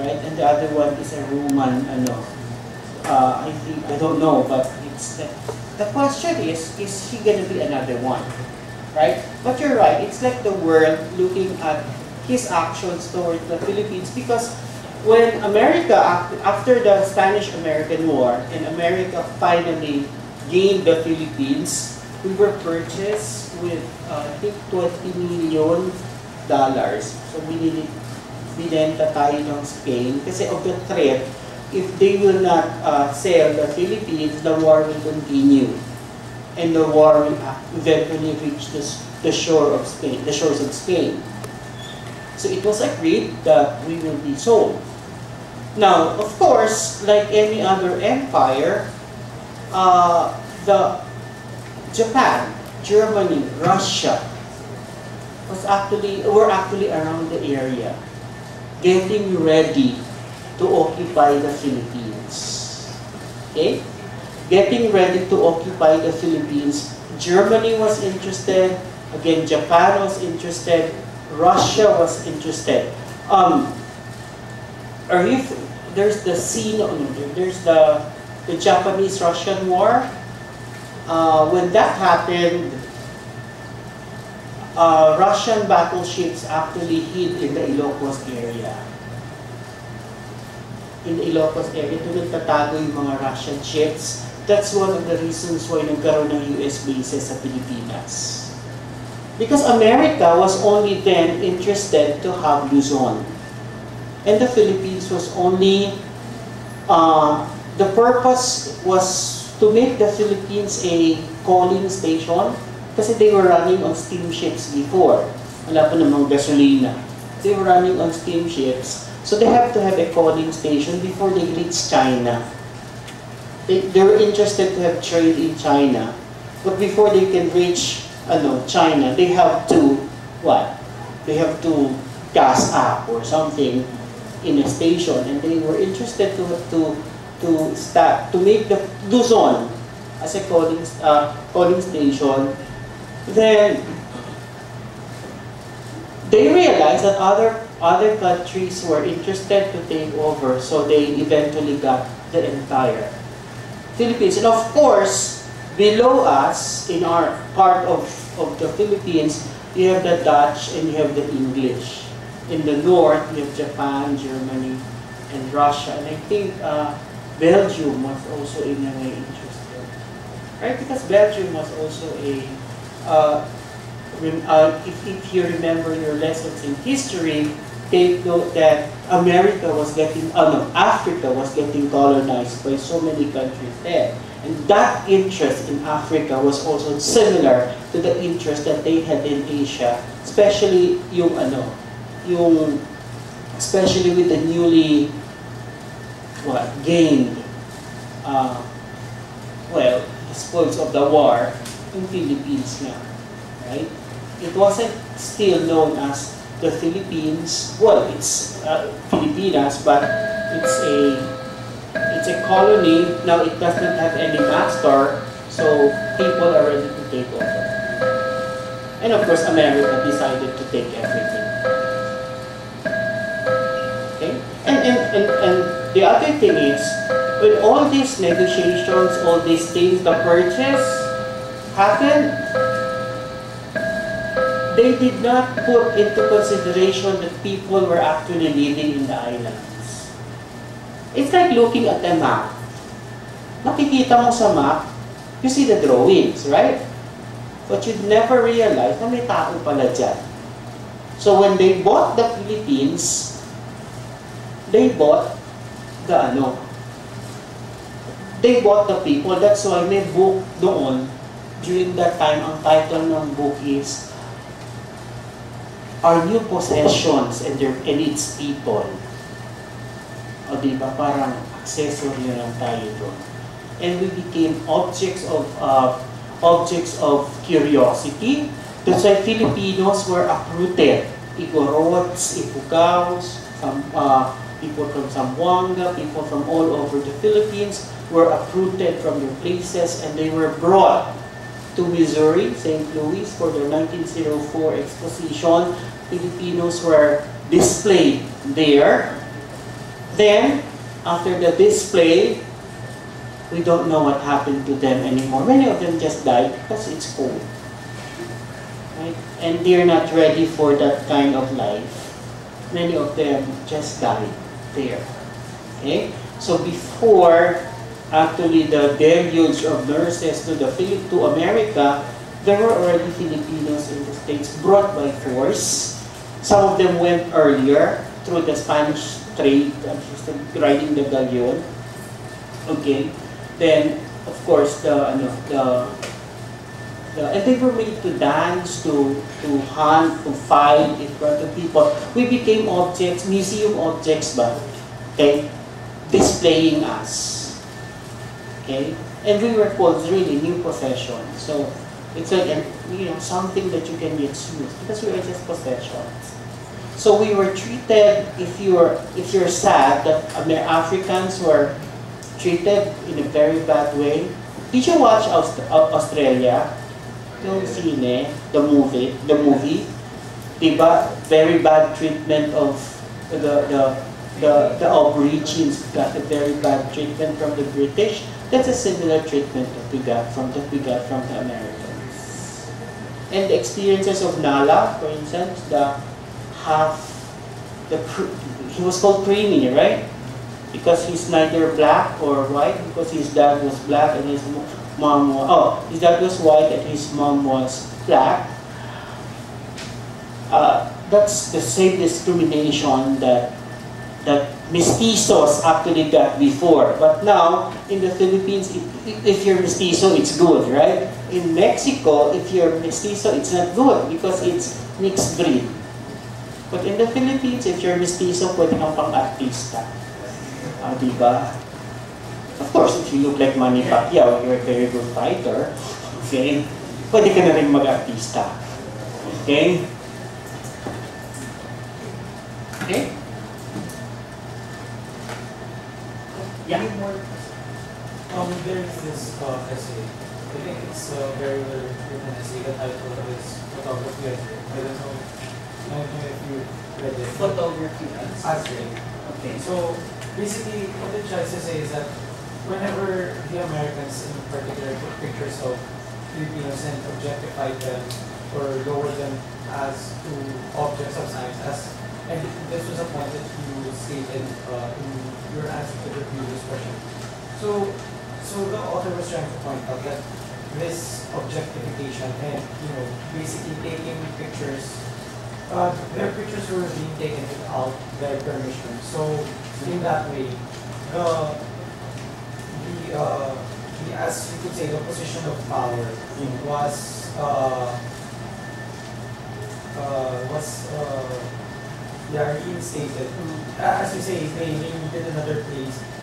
right? And the other one is a Roman, I think, I don't know, but it's the question is he going to be another one, right? But you're right, it's like the world looking at his actions towards the Philippines, because when America, after the Spanish-American War, and America finally gained the Philippines, we were purchased with, I think, $20 million. So, binenta tayo ng Spain kasi of the threat, if they will not sell the Philippines, the war will continue. And the war will eventually reach the shores of Spain. So it was agreed that we will be sold. Now, of course, like any other empire, Japan, Germany, Russia were actually around the area, getting ready to occupy the Philippines. Okay? Getting ready to occupy the Philippines. Germany was interested. Again, Japan was interested. Russia was interested. There's the scene, there's the Japanese-Russian War. When that happened, Russian battleships actually hid in the Ilocos area. In the Ilocos area, ito nagtatago yung mga Russian ships. That's one of the reasons why nagkaroon ng US bases sa Pilipinas. Because America was only then interested to have Luzon. And the Philippines was only, the purpose was to make the Philippines a coaling station, kasi they were running on steamships before. Wala pa namang gasolina. They were running on steamships. So they have to have a coaling station before they reach China. They were interested to have trade in China. But before they can reach China, they have to, what? They have to gas up or something in a station. And they were interested to make the Luzon as a coaling station. Then they realized that other countries were interested to take over, so they eventually got the entire Philippines. And of course, below us, in our part of the Philippines, you have the Dutch and you have the English. In the north, you have Japan, Germany, and Russia. And I think Belgium was also in a way interested, right? Because Belgium was also if you remember your lessons in history, take note that Africa was getting colonized by so many countries there. And that interest in Africa was also similar to the interest that they had in Asia, especially especially with the newly gained spoils of the war in Philippines now, right? It wasn't still known as the Philippines. Well, it's Filipinas, but it's a colony. Now it doesn't have any master, so people are ready to take over. And of course, America decided to take everything. Okay, and the other thing is, when all these negotiations, all these things, the purchase happened, they did not put into consideration that people were actually living in the islands. It's like looking at a map. Nakikita mo sa map, you see the drawings, right? But you'd never realize na may tao pala dyan. So when they bought the Philippines, they bought they bought the people. That's why may book doon, during that time, ang title ng book is Our New Possessions and its People. O diba, parang accessory lang tayo doon. And we became objects of curiosity. That's why Filipinos were uprooted. Igorots, Ipugaos, people from Zamboanga, people from all over the Philippines were uprooted from their places, and they were brought to Missouri, St. Louis, for the 1904 exposition. Filipinos were displayed there, Then, after the display, we don't know what happened to them anymore. Many of them just died because it's cold. Right? And they're not ready for that kind of life. Many of them just died there. Okay? So before actually the deluge of nurses to America, there were already Filipinos in the States brought by force. Some of them went earlier through the Spanish trade, riding the galleon. Okay? Then, of course, and they were made to dance, to hunt, to fight in front of people. We became objects, museum objects ba? Okay? Displaying us. Okay? And we were called really new possessions. So, it's like, something that you can get used because we are just possessions. So we were treated, if you're sad that Africans were treated in a very bad way. Did you watch Australia? Yung sine, the movie, diba? Very bad treatment of the Aborigines got a very bad treatment from the British. That's a similar treatment that we got from the Americans. And the experiences of Nala, for instance, he was called Creamy, right? Because he's neither black or white, because his dad was black and his mom was, his dad was white and his mom was black. That's the same discrimination that mestizos actually got before. But now, in the Philippines, if you're mestizo, it's good, right? In Mexico, if you're mestizo, it's not good because it's mixed breed. But in the Philippines, if you're mestizo, pwede kang pang-artista. Diba? Of course, if you look like Manny Pacquiao, you're a very good fighter. Okay? Pwede ka na rin mag-artista. Okay? Okay? Yeah. There is this essay. I think it's a very well written essay. The title is Photography Essay. I don't know if you read it. Photography essay. Okay. So basically, what it tries to say is that whenever the Americans in particular took pictures of Filipinos and objectified them or lowered them as to objects of science, and this was a point that you stated in your answer to the previous question. So the author was trying to point out that this objectification and basically taking pictures, their pictures were being taken without their permission. So in that way, as you could say, the position of power was reinstated. As you say, they needed another place